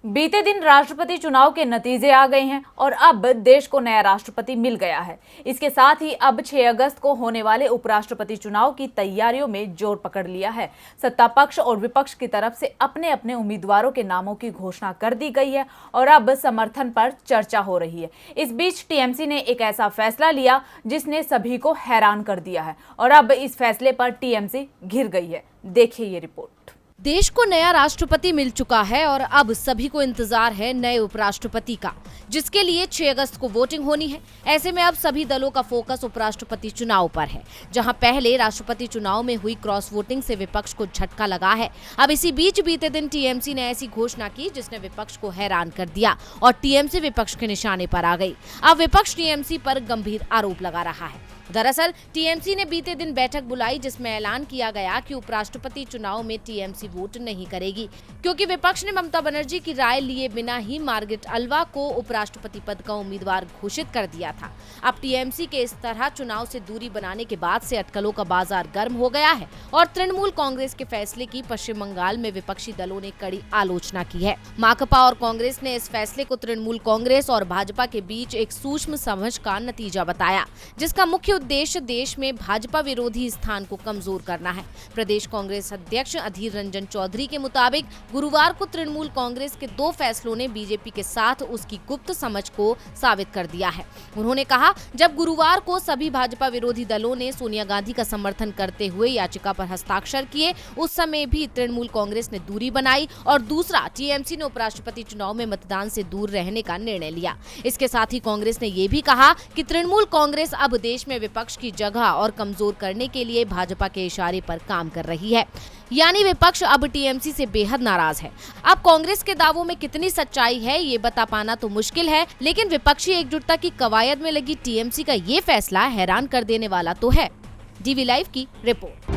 बीते दिन राष्ट्रपति चुनाव के नतीजे आ गए हैं और अब देश को नया राष्ट्रपति मिल गया है। इसके साथ ही अब 6 अगस्त को होने वाले उपराष्ट्रपति चुनाव की तैयारियों में जोर पकड़ लिया है। सत्ता पक्ष और विपक्ष की तरफ से अपने अपने उम्मीदवारों के नामों की घोषणा कर दी गई है और अब समर्थन पर चर्चा हो रही है। इस बीच टीएमसी ने एक ऐसा फैसला लिया जिसने सभी को हैरान कर दिया है और अब इस फैसले पर टीएमसी घिर गई है। देखिए ये रिपोर्ट। देश को नया राष्ट्रपति मिल चुका है और अब सभी को इंतजार है नए उपराष्ट्रपति का, जिसके लिए 6 अगस्त को वोटिंग होनी है। ऐसे में अब सभी दलों का फोकस उपराष्ट्रपति चुनाव पर है, जहां पहले राष्ट्रपति चुनाव में हुई क्रॉस वोटिंग से विपक्ष को झटका लगा है। अब इसी बीच बीते दिन टीएमसी ने ऐसी घोषणा की जिसने विपक्ष को हैरान कर दिया और टीएमसी विपक्ष के निशाने पर आ गई। अब विपक्ष टीएमसी पर गंभीर आरोप लगा रहा है। दरअसल टीएमसी ने बीते दिन बैठक बुलाई जिसमें ऐलान किया गया कि उपराष्ट्रपति चुनाव में टीएमसी वोट नहीं करेगी, क्योंकि विपक्ष ने ममता बनर्जी की राय लिए बिना ही मार्गरेट अल्वा को उपराष्ट्रपति पद का उम्मीदवार घोषित कर दिया था। अब टीएमसी के इस तरह चुनाव से दूरी बनाने के बाद से अटकलों का बाजार गर्म हो गया है और तृणमूल कांग्रेस के फैसले की पश्चिम बंगाल में विपक्षी दलों ने कड़ी आलोचना की है। माकपा और कांग्रेस ने इस फैसले को तृणमूल कांग्रेस और भाजपा के बीच एक सूक्ष्म समझ का नतीजा बताया, जिसका मुख्य उद्देश्य देश में भाजपा विरोधी स्थान को कमजोर करना है। प्रदेश कांग्रेस अध्यक्ष अधीर रंजन चौधरी के मुताबिक गुरुवार को तृणमूल कांग्रेस के 2 फैसलों ने बीजेपी के साथ उसकी गुप्त समझ को साबित कर दिया है। उन्होंने कहा, जब गुरुवार को सभी भाजपा विरोधी दलों ने सोनिया गांधी का समर्थन करते हुए याचिका पर हस्ताक्षर किए, उस समय भी तृणमूल कांग्रेस ने दूरी बनाई और दूसरा टीएमसी ने उपराष्ट्रपति चुनाव में मतदान से दूर रहने का निर्णय लिया। इसके साथ ही कांग्रेस ने ये भी कहा कि तृणमूल कांग्रेस अब देश में विपक्ष की जगह और कमजोर करने के लिए भाजपा के इशारे पर काम कर रही है, यानी विपक्ष अब टीएमसी से बेहद नाराज है। अब कांग्रेस के दावों में कितनी सच्चाई है ये बता पाना तो मुश्किल है, लेकिन विपक्षी एकजुटता की कवायद में लगी टीएमसी का ये फैसला हैरान कर देने वाला तो है। डीवी लाइव की रिपोर्ट।